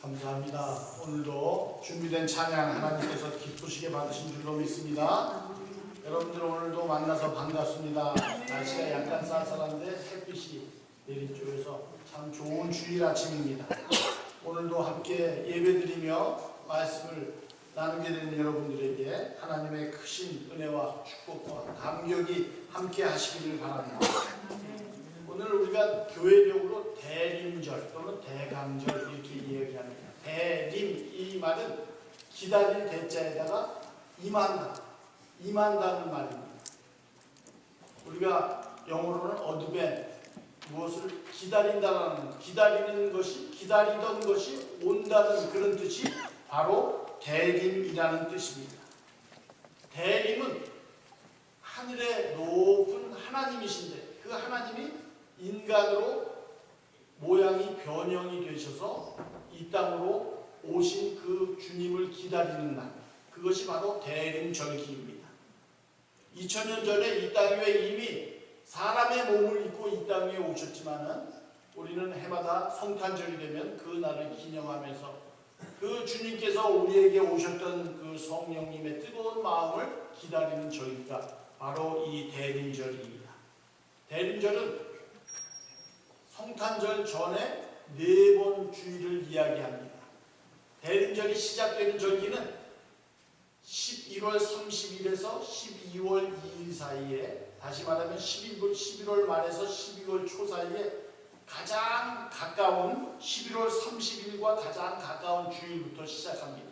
감사합니다. 오늘도 준비된 찬양 하나님께서 기쁘시게 받으신 줄로 믿습니다. 여러분들 오늘도 만나서 반갑습니다. 날씨가 약간 쌀쌀한데 햇빛이 내리쬐어서 참 좋은 주일 아침입니다. 오늘도 함께 예배드리며 말씀을 나누게 되는 여러분들에게 하나님의 크신 은혜와 축복과 감격이 함께 하시기를 바랍니다. 오늘 우리가 교회적으로 대림절 또는 대강절 이렇게 이야기합니다. 대림, 이 말은 기다릴 대자에다가 임한다는 말입니다. 우리가 영어로는 어드벤, 무엇을 기다리는 것이, 기다리던 것이 온다는 그런 뜻이 바로 대림이라는 뜻입니다. 대림은 하늘의 높은 하나님이신데 그 하나님이 인간으로 모양이 변형이 되셔서 이 땅으로 오신 그 주님을 기다리는 날, 그것이 바로 대림절기입니다. 2000년 전에 이 땅 위에 이미 사람의 몸을 입고 이 땅 위에 오셨지만은 우리는 해마다 성탄절이 되면 그 날을 기념하면서 그 주님께서 우리에게 오셨던 그 성령님의 뜨거운 마음을 기다리는 절기가 바로 이 대림절입니다. 대림절은 성탄절 전에 4번 주일을 이야기합니다. 대림절이 시작되는 절기는 11월 30일에서 12월 2일 사이에, 다시 말하면 11월 말에서 12월 초 사이에 가장 가까운 11월 30일과 가장 가까운 주일부터 시작합니다.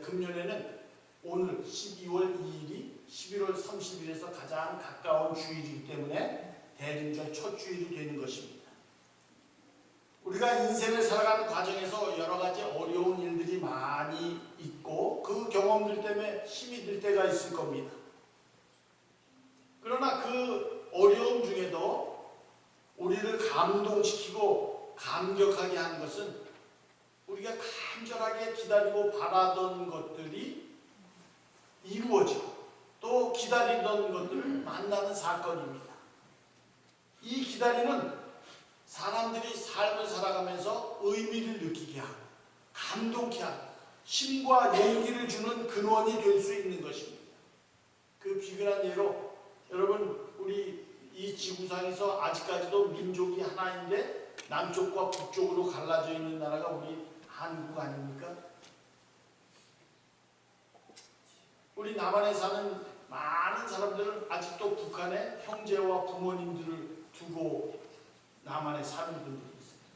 금년에는 오늘 12월 2일이 11월 30일에서 가장 가까운 주일이기 때문에 대림절 첫 주일이 되는 것입니다. 우리가 인생을 살아가는 과정에서 여러 가지 어려운 일들이 많이 있고 그 경험들 때문에 힘이 들 때가 있을 겁니다. 그러나 그 어려움 중에도 우리를 감동시키고 감격하게 하는 것은 우리가 간절하게 기다리고 바라던 것들이 이루어지고 또 기다리던 것들을 만나는 사건입니다. 이 기다림은 사람들이 삶을 살아가면서 의미를 느끼게 하고 감동케 하고 힘과 용기를 주는 근원이 될 수 있는 것입니다. 그 비근한 예로 여러분, 우리 이 지구상에서 아직까지도 민족이 하나인데 남쪽과 북쪽으로 갈라져 있는 나라가 우리 한국 아닙니까? 우리 남한에 사는 많은 사람들은 아직도 북한에 형제와 부모님들을 두고 남한에 사는 분들이 있습니다.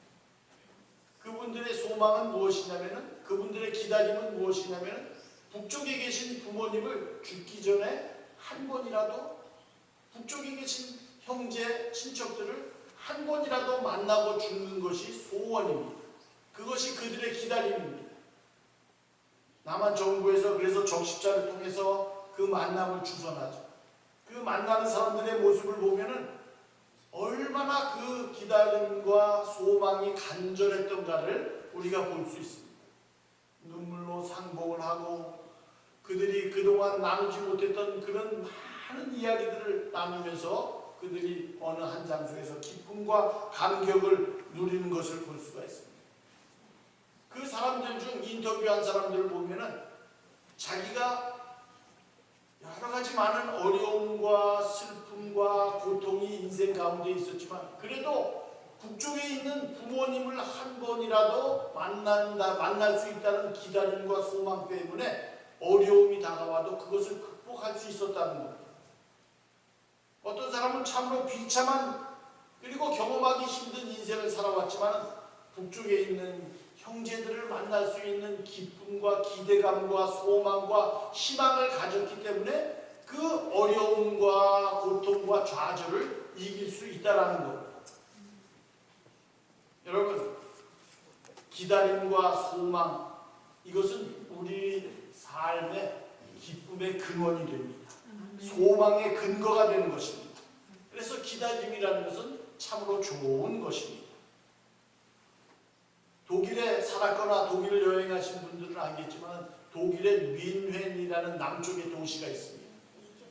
그분들의 소망은 무엇이냐면, 그분들의 기다림은 무엇이냐면, 북쪽에 계신 부모님을 죽기 전에 한 번이라도 북쪽에 계신 형제, 친척들을 한 번이라도 만나고 죽는 것이 소원입니다. 그것이 그들의 기다림입니다. 남한 정부에서 그래서 적십자를 통해서 그 만남을 주선하죠. 그 만나는 사람들의 모습을 보면은 얼마나 그 기다림과 소망이 간절했던가를 우리가 볼 수 있습니다. 눈물로 상봉을 하고 그들이 그동안 나누지 못했던 그런 많은 이야기들을 나누면서 그들이 어느 한 장소에서 기쁨과 감격을 누리는 것을 볼 수가 있습니다. 그 사람들 중 인터뷰한 사람들을 보면은 자기가 여러 가지 많은 어려움과 슬픔과 고통이 인생 가운데 있었지만 그래도 북쪽에 있는 부모님을 한 번이라도 만날 수 있다는 기다림과 소망 때문에 어려움이 다가와도 그것을 극복할 수 있었다는 겁니다. 어떤 사람은 참으로 비참한 그리고 경험하기 힘든 인생을 살아왔지만 북쪽에 있는 형제들을 만날 수 있는 기쁨과 기대감과 소망과 희망을 가졌기 때문에 그 어려움과 고통과 좌절을 이길 수 있다는 겁니다. 여러분, 기다림과 소망, 이것은 우리 삶의 기쁨의 근원이 됩니다. 소망의 근거가 되는 것입니다. 그래서 기다림이라는 것은 참으로 좋은 것입니다. 독일에 살았거나 독일을 여행하신 분들은 알겠지만 독일의 뮌헨이라는 남쪽의 도시가 있습니다.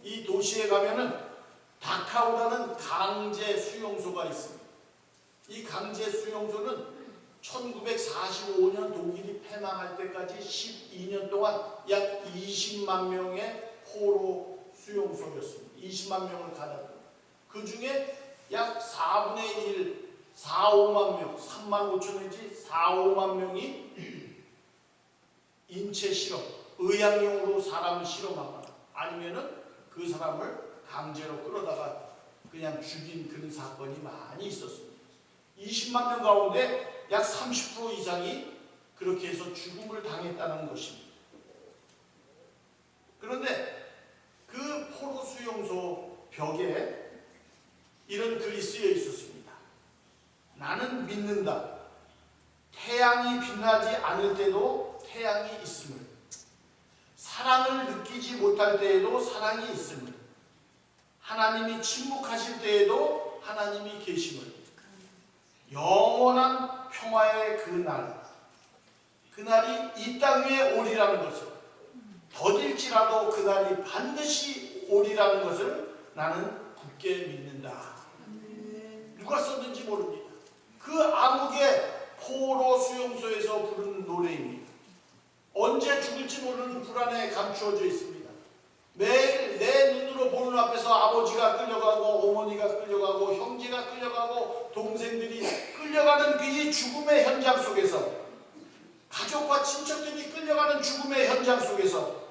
이 도시에 가면은 다카우라는 강제 수용소가 있습니다. 이 강제 수용소는 1945년 독일이 패망할 때까지 12년 동안 약 20만 명의 포로 수용소였습니다. 20만 명을 가다듬. 그 중에 약 4분의 1, 4, 5만 명, 3만 5천 내지 4, 5만 명이 인체 실험, 의학용으로 사람을 실험하거나 아니면은 그 사람을 강제로 끌어다가 그냥 죽인 그런 사건이 많이 있었습니다. 20만 명 가운데 약 30% 이상이 그렇게 해서 죽음을 당했다는 것입니다. 그런데 그 포로 수용소 벽에 이런 글이 쓰여 있었습니다. 나는 믿는다. 태양이 빛나지 않을 때도 태양이 있음을, 사랑을 느끼지 못할 때에도 사랑이 있음을, 하나님이 침묵하실 때에도 하나님이 계심을, 영원한 평화의 그날이 이 땅 위에 오리라는 것을, 더딜지라도 그날이 반드시 오리라는 것을 나는 굳게 믿는다. 누가 썼는지 모릅니다. 그 암흑의 포로 수용소에서 부르는 노래입니다. 언제 죽을지 모르는 불안에 감추어져 있습니다. 매일 내 눈으로 보는 앞에서 아버지가 끌려가고 어머니가 끌려가고 형제가 끌려가고 동생들이 끌려가는 그 이 죽음의 현장 속에서, 가족과 친척들이 끌려가는 죽음의 현장 속에서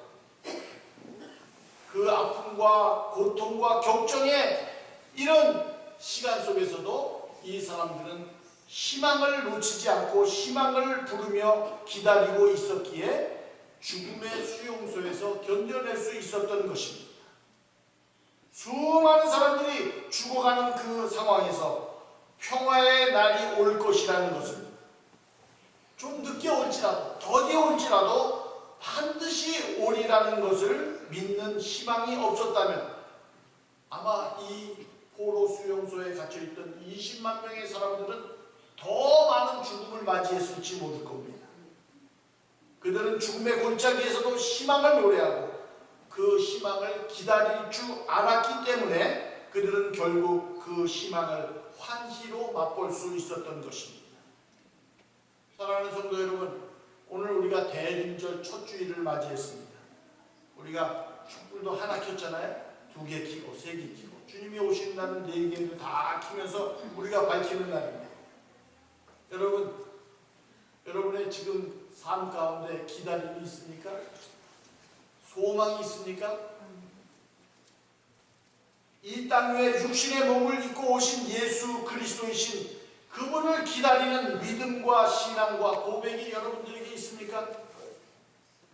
그 아픔과 고통과 격정의 이런 시간 속에서도 이 사람들은 희망을 놓치지 않고 희망을 부르며 기다리고 있었기에 죽음의 수용소에서 견뎌낼 수 있었던 것입니다. 수많은 사람들이 죽어가는 그 상황에서 평화의 날이 올 것이라는 것을, 좀 늦게 올지라도 더디게 올지라도 반드시 오리라는 것을 믿는 희망이 없었다면 아마 이 포로 수용소에 갇혀있던 20만 명의 사람들은 더 많은 죽음을 맞이했을지 모를 겁니다. 그들은 죽음의 골짜기에서도 희망을 노래하고 그 희망을 기다릴 줄 알았기 때문에 그들은 결국 그 희망을 환희로 맛볼 수 있었던 것입니다. 사랑하는 성도 여러분, 오늘 우리가 대림절 첫 주일을 맞이했습니다. 우리가 촛불도 하나 켰잖아요. 2개 켜고 3개 켜고 주님이 오시는 날은 4개를 다 켜면서 우리가 밝히는 날입니다. 여러분, 여러분의 지금 삶 가운데 기다림이 있습니까? 소망이 있습니까? 이 땅 위에 육신의 몸을 입고 오신 예수 그리스도이신 그분을 기다리는 믿음과 신앙과 고백이 여러분들에게 있습니까?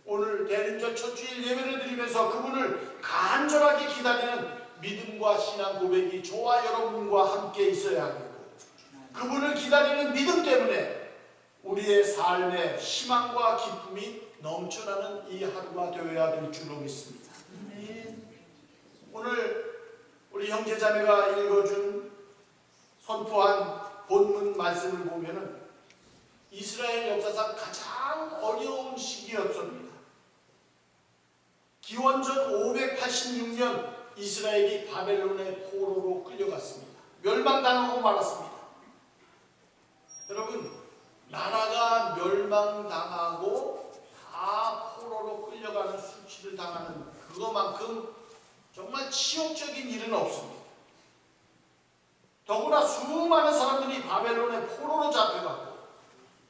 오늘 대림절 첫 주일 예배를 드리면서 그분을 간절하게 기다리는 믿음과 신앙 고백이 저와 여러분과 함께 있어야 하겠고, 그분을 기다리는 믿음 때문에 우리의 삶에 희망과 기쁨이 넘쳐나는 이 하루가 되어야 될 줄로 믿습니다. 오늘 우리 형제자매가 읽어준 선포한 본문 말씀을 보면은 이스라엘 역사상 가장 어려운 시기였습니다. 기원전 586년 이스라엘이 바벨론의 포로로 끌려갔습니다. 멸망당하고 말았습니다. 여러분, 나라가 멸망당하고 다 포로로 끌려가는 수치를 당하는 그것만큼 정말 치욕적인 일은 없습니다. 더구나 수많은 사람들이 바벨론의 포로로 잡혀가고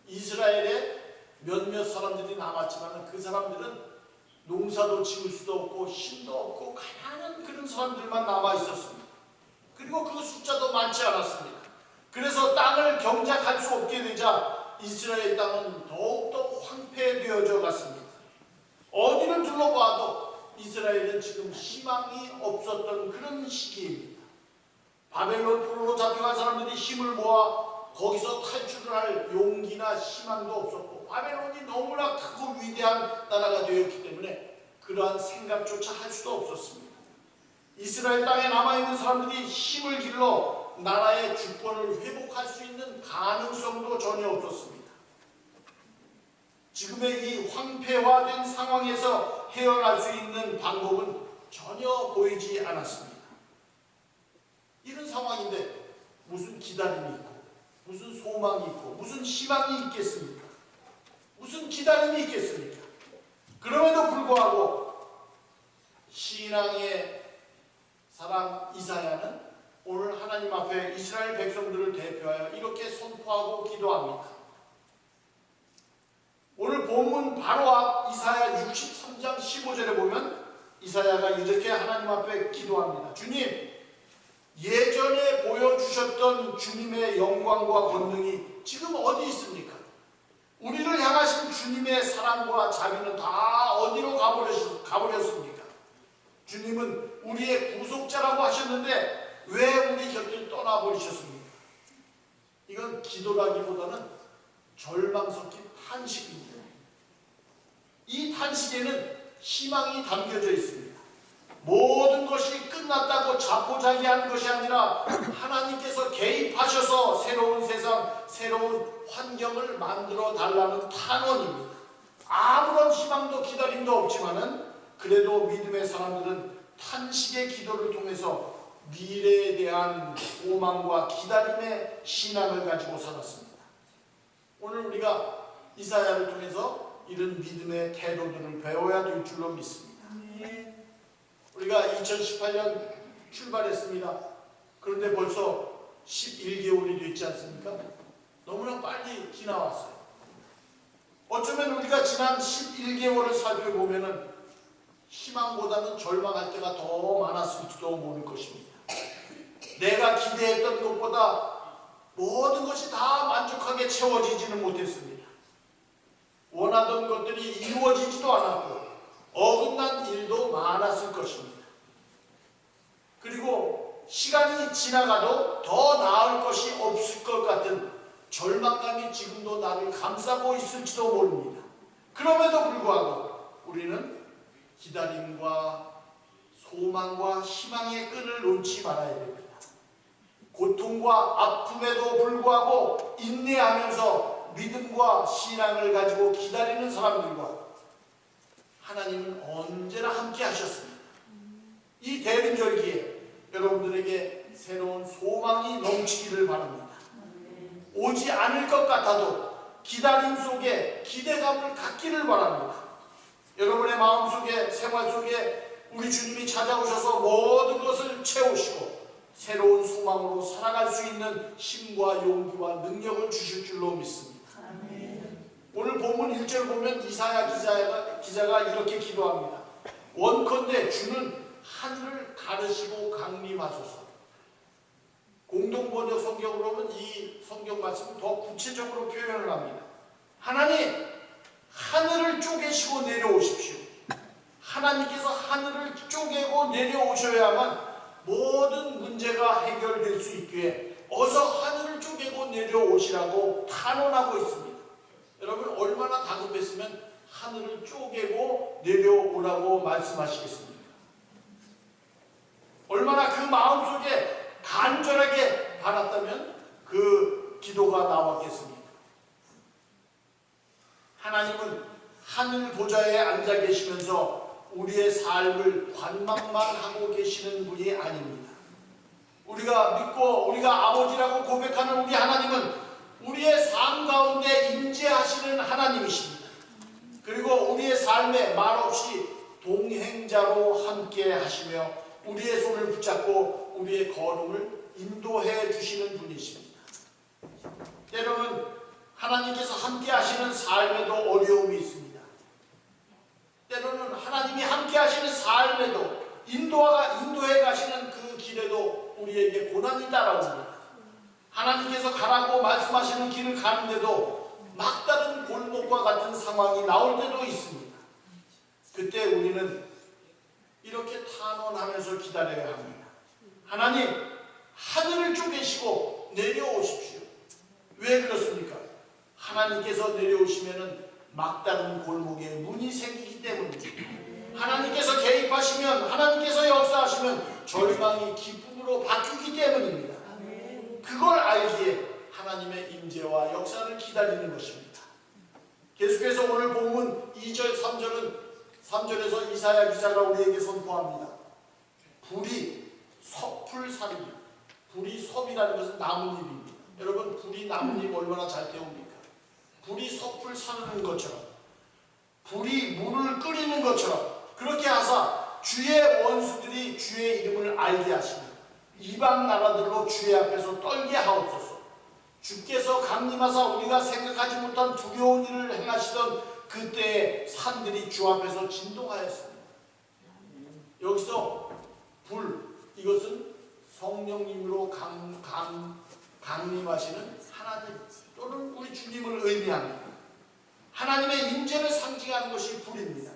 이스라엘에 몇몇 사람들이 남았지만 그 사람들은 농사도 지을 수도 없고 힘도 없고 가난한 그런 사람들만 남아 있었습니다. 그리고 그 숫자도 많지 않았습니다. 그래서 땅을 경작할 수 없게 되자 이스라엘 땅은 더욱더 황폐되어져 갔습니다. 어디를 둘러봐도 이스라엘은 지금 희망이 없었던 그런 시기입니다. 바벨론 포로로 잡혀간 사람들이 힘을 모아 거기서 탈출을 할 용기나 희망도 없었고, 바벨론이 너무나 크고 위대한 나라가 되었기 때문에 그러한 생각조차 할 수도 없었습니다. 이스라엘 땅에 남아있는 사람들이 힘을 길러 나라의 주권을 회복할 수 있는 가능성도 전혀 없었습니다. 지금의 이 황폐화된 상황에서 헤어날 수 있는 방법은 전혀 보이지 않았습니다. 이런 상황인데 무슨 기다림이 있고 무슨 소망이 있고 무슨 희망이 있겠습니까? 무슨 기다림이 있겠습니까? 그럼에도 불구하고 신앙의 사람 이사야는 오늘 하나님 앞에 이스라엘 백성들을 대표하여 이렇게 선포하고 기도합니다. 오늘 본문 바로 앞 이사야 63장 15절에 보면 이사야가 이렇게 하나님 앞에 기도합니다. 주님, 예전에 보여주셨던 주님의 영광과 권능이 지금 어디 있습니까? 우리를 향하신 주님의 사랑과 자비는 다 어디로 가버렸습니까? 주님은 우리의 구속자라고 하셨는데 왜 우리 곁을 떠나버리셨습니까? 이건 기도라기보다는 절망 섞인 탄식입니다. 이 탄식에는 희망이 담겨져 있습니다. 모든 것이 끝났다고 자포자기하는 것이 아니라 하나님께서 개입하셔서 새로운 세상, 새로운 환경을 만들어 달라는 탄원입니다. 아무런 희망도 기다림도 없지만은 그래도 믿음의 사람들은 탄식의 기도를 통해서 미래에 대한 소망과 기다림의 신앙을 가지고 살았습니다. 오늘 우리가 이사야를 통해서 이런 믿음의 태도들을 배워야 될 줄로 믿습니다. 우리가 2018년 출발했습니다. 그런데 벌써 11개월이 됐지 않습니까? 너무나 빨리 지나왔어요. 어쩌면 우리가 지난 11개월을 살펴보면 희망보다는 절망할 때가 더 많았을지도 모를 것입니다. 내가 기대했던 것보다 모든 것이 다 만족하게 채워지지는 못했습니다. 원하던 것들이 이루어지지도 않았고 어긋난 일도 많았을 것입니다. 그리고 시간이 지나가도 더 나을 것이 없을 것 같은 절망감이 지금도 나를 감싸고 있을지도 모릅니다. 그럼에도 불구하고 우리는 기다림과 소망과 희망의 끈을 놓지 말아야 됩니다. 고통과 아픔에도 불구하고 인내하면서 믿음과 신앙을 가지고 기다리는 사람들과 하나님은 언제나 함께 하셨습니다. 이 대림절기에 여러분들에게 새로운 소망이 넘치기를 바랍니다. 오지 않을 것 같아도 기다림 속에 기대감을 갖기를 바랍니다. 여러분의 마음속에 생활 속에 우리 주님이 찾아오셔서 모든 것을 채우시고 새로운 소망으로 살아갈 수 있는 힘과 용기와 능력을 주실 줄로 믿습니다. 오늘 본문 1절 보면 이사야 기자가 이렇게 기도합니다. 원컨대 주는 하늘을 가르시고 강림하소서. 공동번역 성경으로 보면 이 성경 말씀을 더 구체적으로 표현을 합니다. 하나님, 하늘을 쪼개시고 내려오십시오. 하나님께서 하늘을 쪼개고 내려오셔야만 모든 문제가 해결될 수 있기에 어서 하늘을 쪼개고 내려오시라고 탄원하고 있습니다. 여러분, 얼마나 다급했으면 하늘을 쪼개고 내려오라고 말씀하시겠습니까? 얼마나 그 마음속에 간절하게 바랐다면 그 기도가 나왔겠습니까? 하나님은 하늘 보좌에 앉아 계시면서 우리의 삶을 관망만 하고 계시는 분이 아닙니다. 우리가 믿고 우리가 아버지라고 고백하는 우리 하나님은 우리의 삶 가운데 임재하시는 하나님이십니다. 그리고 우리의 삶에 말없이 동행자로 함께 하시며 우리의 손을 붙잡고 우리의 걸음을 인도해 주시는 분이십니다. 때로는 하나님께서 함께 하시는 삶에도 어려움이 있습니다. 때로는 하나님이 함께 하시는 삶에도 인도해 가시는 그 길에도 우리에게 고난이 따라옵니다. 하나님께서 가라고 말씀하시는 길을 가는데도 막다른 골목과 같은 상황이 나올 때도 있습니다. 그때 우리는 이렇게 탄원하면서 기다려야 합니다. 하나님, 하늘을 쪼개시고 내려오십시오. 왜 그렇습니까? 하나님께서 내려오시면은 막다른 골목에 문이 생기기 때문입니다. 하나님께서 개입하시면, 하나님께서 역사하시면 절망이 기쁨으로 바뀌기 때문입니다. 그걸 알기에 하나님의 임재와 역사를 기다리는 것입니다. 계속해서 오늘 본문 2절, 3절에서 이사야 기자가 우리에게 선포합니다. 불이 섭을 살리기. 불이 섭이라는 것은 나뭇잎입니다. 여러분, 불이 나뭇잎 얼마나 잘 태웁니까? 불이 섣불 사르는 것처럼, 불이 물을 끓이는 것처럼 그렇게 하사 주의 원수들이 주의 이름을 알게 하시니 이방 나라들로 주의 앞에서 떨게 하옵소서. 주께서 강림하사 우리가 생각하지 못한 두려운 일을 행하시던 그때에 산들이 주 앞에서 진동하였습니다. 여기서 불, 이것은 성령님으로 강림하시는 하나님 또는 우리 주님을 의미합니다. 하나님의 임재를 상징하는 것이 불입니다.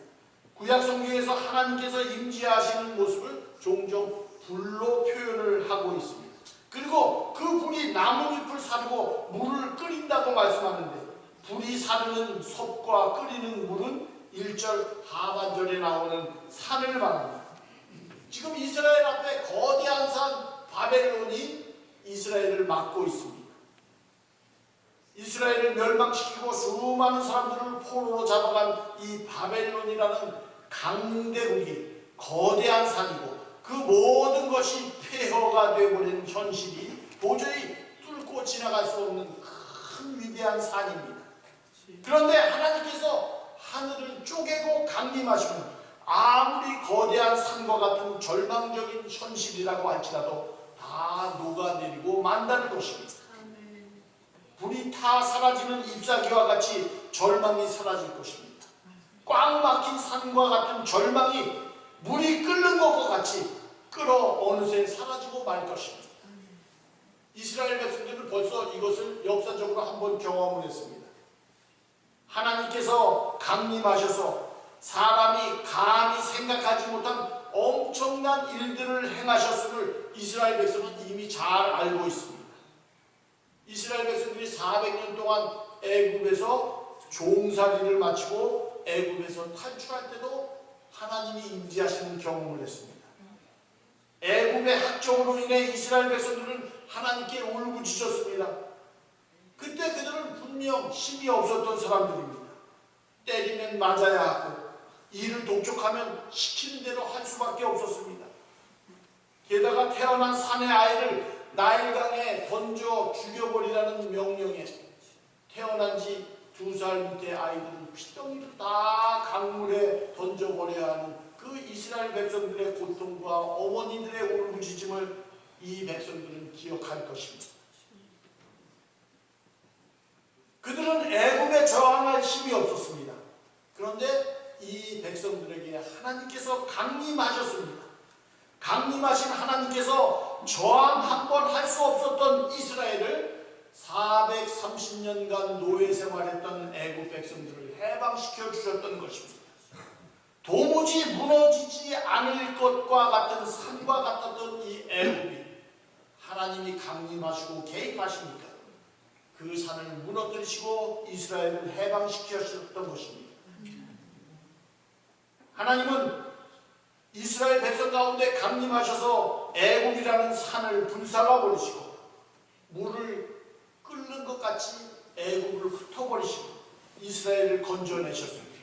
구약 성경에서 하나님께서 임재하시는 모습을 종종 불로 표현을 하고 있습니다. 그리고 그 불이 나뭇잎을 사르고 물을 끓인다고 말씀하는데, 불이 사르는 섭과 끓이는 물은 1절 하반절에 나오는 산을 말합니다. 지금 이스라엘 앞에 거대한 산 바벨론이 이스라엘을 막고 있습니다. 이스라엘을 멸망시키고 수많은 사람들을 포로로 잡아간 이 바벨론이라는 강대국이 거대한 산이고, 그 모든 것이 폐허가 되어버린 현실이 도저히 뚫고 지나갈 수 없는 큰 위대한 산입니다. 그런데 하나님께서 하늘을 쪼개고 강림하시면 아무리 거대한 산과 같은 절망적인 현실이라고 할지라도 다 녹아내리고 만다는 것입니다. 불이 타 사라지는 잎사귀와 같이 절망이 사라질 것입니다. 꽉 막힌 산과 같은 절망이 물이 끓는 것과 같이 끓어 어느새 사라지고 말 것입니다. 이스라엘 백성들은 벌써 이것을 역사적으로 한번 경험을 했습니다. 하나님께서 강림하셔서 사람이 감히 생각하지 못한 엄청난 일들을 행하셨음을 이스라엘 백성은 이미 잘 알고 있습니다. 이스라엘 백성들이 400년 동안 애굽에서 종살이를 마치고 애굽에서 탈출할 때도 하나님이 임재하시는 경험을 했습니다. 애굽의 학종으로 인해 이스라엘 백성들은 하나님께 울부짖었습니다. 그때 그들은 분명 힘이 없었던 사람들입니다. 때리면 맞아야 하고 일을 독촉하면 시키는 대로 할 수밖에 없었습니다. 게다가 태어난 산의 아이를 나일강에 던져 죽여버리라는 명령에 태어난 지 2살 밑의 아이들은 피덩이를 다 강물에 던져버려야 하는 그 이스라엘 백성들의 고통과 어머니들의 울부짖음을 이 백성들은 기억할 것입니다. 그들은 애굽에 저항할 힘이 없었습니다. 그런데 이 백성들에게 하나님께서 강림하셨습니다. 강림하신 하나님께서 저항 한 번 할 수 없었던 이스라엘을 430년간 노예 생활했던 애굽 백성들을 해방시켜 주셨던 것입니다. 도무지 무너지지 않을 것과 같은 산과 같았던 이 애굽이 하나님이 강림하시고 개입하시니까 그 산을 무너뜨리시고 이스라엘을 해방시키셨던 것입니다. 하나님은 이스라엘 백성 가운데 강림하셔서 애굽이라는 산을 불살라 버리시고 물을 끓는 것 같이 애굽을 흩어버리시고 이스라엘을 건져내셨습니다.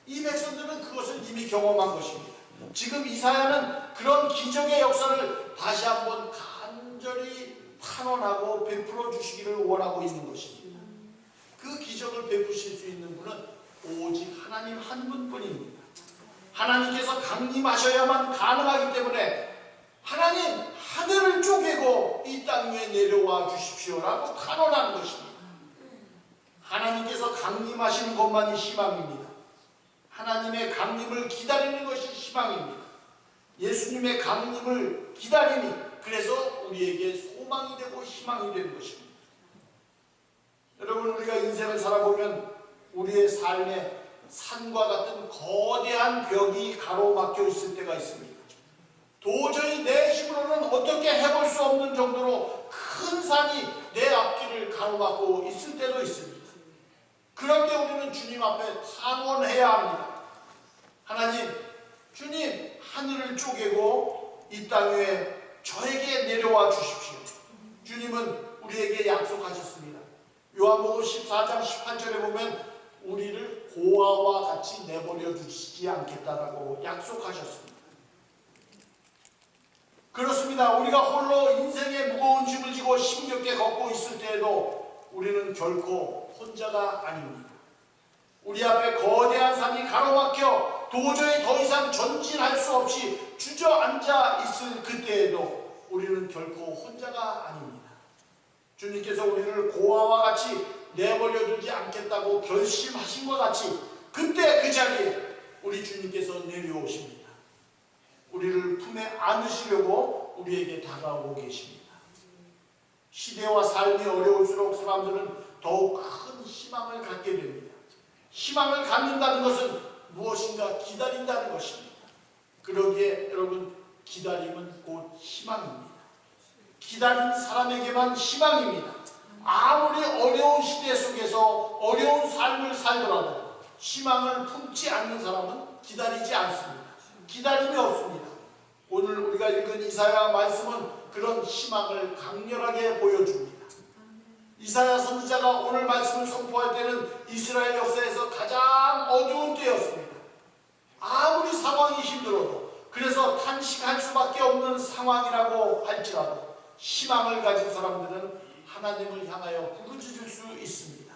이 백성들은 그것을 이미 경험한 것입니다. 지금 이사야는 그런 기적의 역사를 다시 한번 간절히 탄원하고 베풀어 주시기를 원하고 있는 것입니다. 그 기적을 베푸실 수 있는 분은 오직 하나님 한 분뿐입니다. 하나님께서 강림하셔야만 가능하기 때문에 하나님 하늘을 쪼개고 이 땅 위에 내려와 주십시오라고 탄원하는 것입니다. 하나님께서 강림하시는 것만이 희망입니다. 하나님의 강림을 기다리는 것이 희망입니다. 예수님의 강림을 기다림이 그래서 우리에게 소망이 되고 희망이 되는 것입니다. 여러분, 우리가 인생을 살아보면 우리의 삶에 산과 같은 거대한 벽이 가로막혀 있을 때가 있습니다. 도저히 내 힘으로는 어떻게 해볼 수 없는 정도로 큰 산이 내 앞길을 가로막고 있을 때도 있습니다. 그럴 때 우리는 주님 앞에 탄원해야 합니다. 하나님, 주님 하늘을 쪼개고 이 땅 위에 저에게 내려와 주십시오. 주님은 우리에게 약속하셨습니다. 요한복음 14장 18절에 보면 우리를 고아와 같이 내버려 두시지 않겠다라고 약속하셨습니다. 그렇습니다. 우리가 홀로 인생의 무거운 짐을 지고 힘겹게 걷고 있을 때에도 우리는 결코 혼자가 아닙니다. 우리 앞에 거대한 산이 가로막혀 도저히 더 이상 전진할 수 없이 주저앉아 있을 그때에도 우리는 결코 혼자가 아닙니다. 주님께서 우리를 고아와 같이 내버려 두지 않겠다고 결심하신 것 같이 그때 그 자리에 우리 주님께서 내려오십니다. 우리를 품에 안으시려고 우리에게 다가오고 계십니다. 시대와 삶이 어려울수록 사람들은 더욱 큰 희망을 갖게 됩니다. 희망을 갖는다는 것은 무엇인가 기다린다는 것입니다. 그러기에 여러분, 기다림은 곧 희망입니다. 기다린 사람에게만 희망입니다. 아무리 어려운 시대 속에서 어려운 삶을 살더라도 희망을 품지 않는 사람은 기다리지 않습니다. 기다림이 없습니다. 오늘 우리가 읽은 이사야 말씀은 그런 희망을 강렬하게 보여줍니다. 이사야 선지자가 오늘 말씀을 선포할 때는 이스라엘 역사에서 가장 어두운 때였습니다. 아무리 상황이 힘들어도, 그래서 탄식할 수밖에 없는 상황이라고 할지라도 희망을 가진 사람들은 하나님을 향하여 부르짖을 수 있습니다.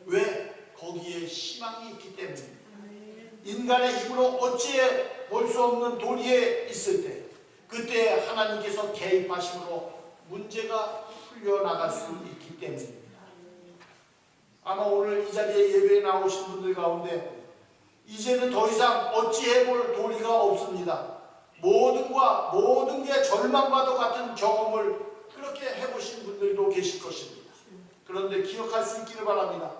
왜? 거기에 희망이 있기 때문입니다. 인간의 힘으로 어찌해 볼 수 없는 도리에 있을 때, 그때 하나님께서 개입하심으로 문제가 풀려나갈 수 있기 때문입니다. 아마 오늘 이 자리에 예배에 나오신 분들 가운데 이제는 더 이상 어찌해 볼 도리가 없습니다. 모든 게 절망과도 같은 경험을 그렇게 해보신 분들도 계실 것입니다. 그런데 기억할 수 있기를 바랍니다.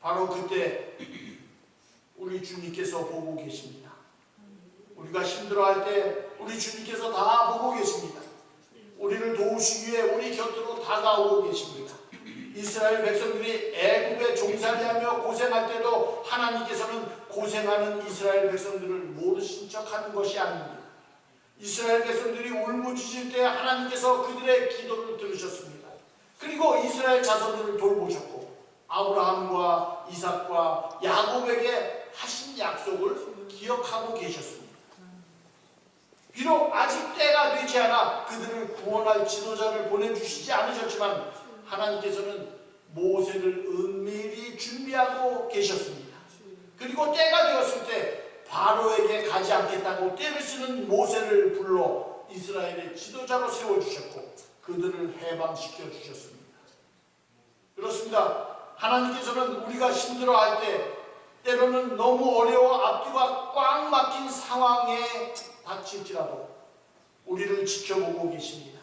바로 그때 우리 주님께서 보고 계십니다. 우리가 힘들어할 때 우리 주님께서 다 보고 계십니다. 우리를 도우시기 위해 우리 곁으로 다가오고 계십니다. 이스라엘 백성들이 애굽에 종살이하며 고생할 때도 하나님께서는 고생하는 이스라엘 백성들을 모르신 척하는 것이 아닙니다. 이스라엘 백성들이 울부짖을 때 하나님께서 그들의 기도를 들으셨습니다. 그리고 이스라엘 자손들을 돌보셨고 아브라함과 이삭과 야곱에게 하신 약속을 기억하고 계셨습니다. 비록 아직 때가 되지 않아 그들을 구원할 지도자를 보내주시지 않으셨지만 하나님께서는 모세를 은밀히 준비하고 계셨습니다. 그리고 때가 되었을 때 바로에게 가지 않겠다고 떼를 쓰는 모세를 불러 이스라엘의 지도자로 세워주셨고 그들을 해방시켜 주셨습니다. 그렇습니다. 하나님께서는 우리가 힘들어할 때 때로는 너무 어려워 앞뒤가 꽉 막힌 상황에 닥칠지라도 우리를 지켜보고 계십니다.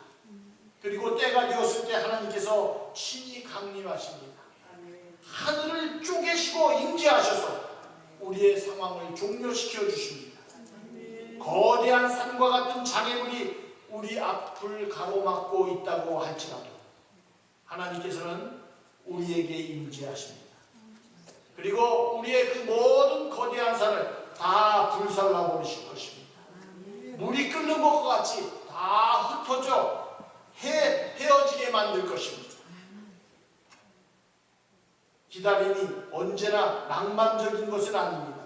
그리고 때가 되었을 때 하나님께서 친히 강림하십니다. 하늘을 쪼개시고 임재하셔서 우리의 상황을 종료시켜 주십니다. 거대한 산과 같은 장애물이 우리 앞을 가로막고 있다고 할지라도 하나님께서는 우리에게 임재하십니다. 그리고 우리의 그 모든 거대한 산을 다 불살라 버리실 것입니다. 물이 끓는 것과 같이 다 흩어져 헤어지게 만들 것입니다. 기다림이 언제나 낭만적인 것은 아닙니다.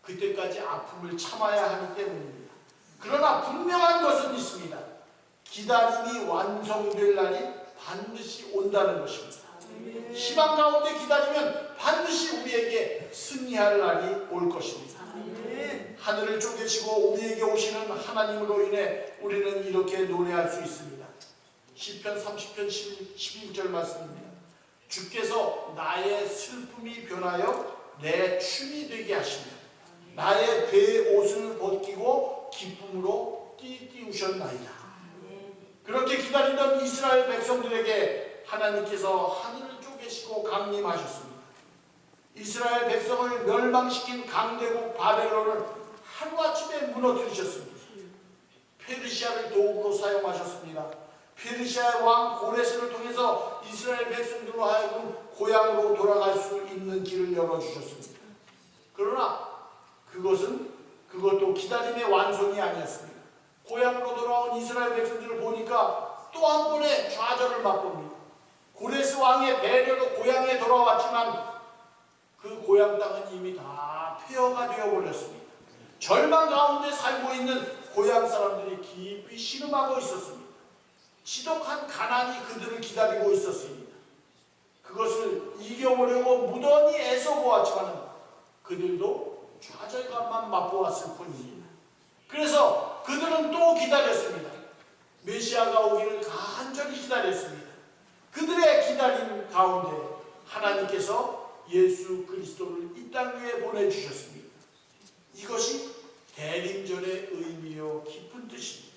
그때까지 아픔을 참아야 하기 때문입니다. 그러나 분명한 것은 있습니다. 기다림이 완성될 날이 반드시 온다는 것입니다. 희망 가운데 기다리면 반드시 우리에게 승리할 날이 올 것입니다. 하늘을 쪼개시고 우리에게 오시는 하나님으로 인해 우리는 이렇게 노래할 수 있습니다. 시편 30편 11절 말씀입니다. 주께서 나의 슬픔이 변하여 내 춤이 되게 하시며 나의 배의 옷을 벗기고 기쁨으로 띠띠우셨나이다. 그렇게 기다리던 이스라엘 백성들에게 하나님께서 하늘을 쪼개시고 강림하셨습니다. 이스라엘 백성을 멸망시킨 강대국 바벨론을 하루아침에 무너뜨리셨습니다. 페르시아를 도구로 사용하셨습니다. 페르시아의 왕 고레스를 통해서 이스라엘 백성들로 하여금 고향으로 돌아갈 수 있는 길을 열어주셨습니다. 그러나 그것도 기다림의 완성이 아니었습니다. 고향으로 돌아온 이스라엘 백성들을 보니까 또 한 번의 좌절을 맛봅니다. 고레스 왕의 배려로 고향에 돌아왔지만 그 고향 땅은 이미 다 폐허가 되어버렸습니다. 절망 가운데 살고 있는 고향 사람들이 깊이 신음하고 있었습니다. 지독한 가난이 그들을 기다리고 있었습니다. 그것을 이겨보려고 무던히 애써보았지만 그들도 좌절감만 맛보았을 뿐입니다. 그래서 그들은 또 기다렸습니다. 메시아가 오기를 간절히 기다렸습니다. 그들의 기다림 가운데 하나님께서 예수 그리스도를 이 땅 위에 보내주셨습니다. 이것이 대림절의 의미요 깊은 뜻입니다.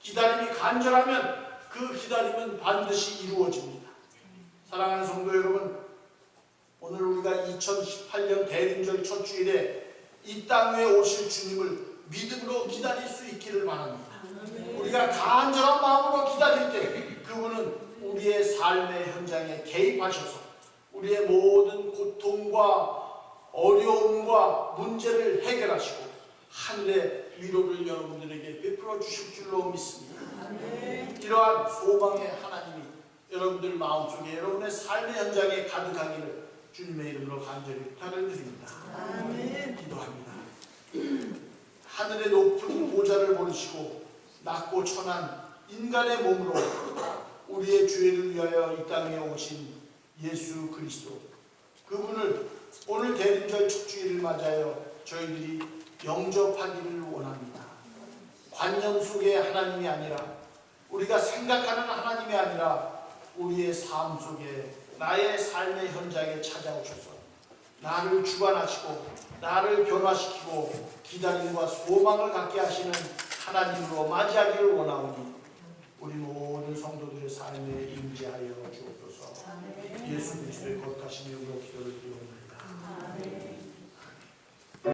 기다림이 간절하면 그 기다림은 반드시 이루어집니다. 사랑하는 성도 여러분, 오늘 우리가 2018년 대림절 첫 주일에 이 땅 위에 오실 주님을 믿음으로 기다릴 수 있기를 바랍니다. 우리가 간절한 마음으로 기다릴 때 그분은 우리의 삶의 현장에 개입하셔서 우리의 모든 고통과 어려움과 문제를 해결하시고 하늘의 위로를 여러분들에게 베풀어 주실 줄로 믿습니다. 이러한 소망의 하나님이 여러분들 마음속에 여러분의 삶의 현장에 가득하기를 주님의 이름으로 간절히 부탁을 드립니다. 기도합니다. 하늘의 높은 보좌를 모르시고 낮고 천한 인간의 몸으로 우리의 죄를 위하여 이 땅에 오신 예수 그리스도, 그분을 오늘 대림절 첫 주일을 맞아요 저희들이 영접하기를 원합니다. 관념 속의 하나님이 아니라, 우리가 생각하는 하나님이 아니라 우리의 삶 속에, 나의 삶의 현장에 찾아오셔서 나를 주관하시고 나를 변화시키고 기다림과 소망을 갖게 하시는 하나님으로 맞이하기를 원하오니 우리 모든 성도들의 삶에 임재하여 주옵소서. 예수 그리스도의 거룩하신 이름으로 기도를 드리옵나이다.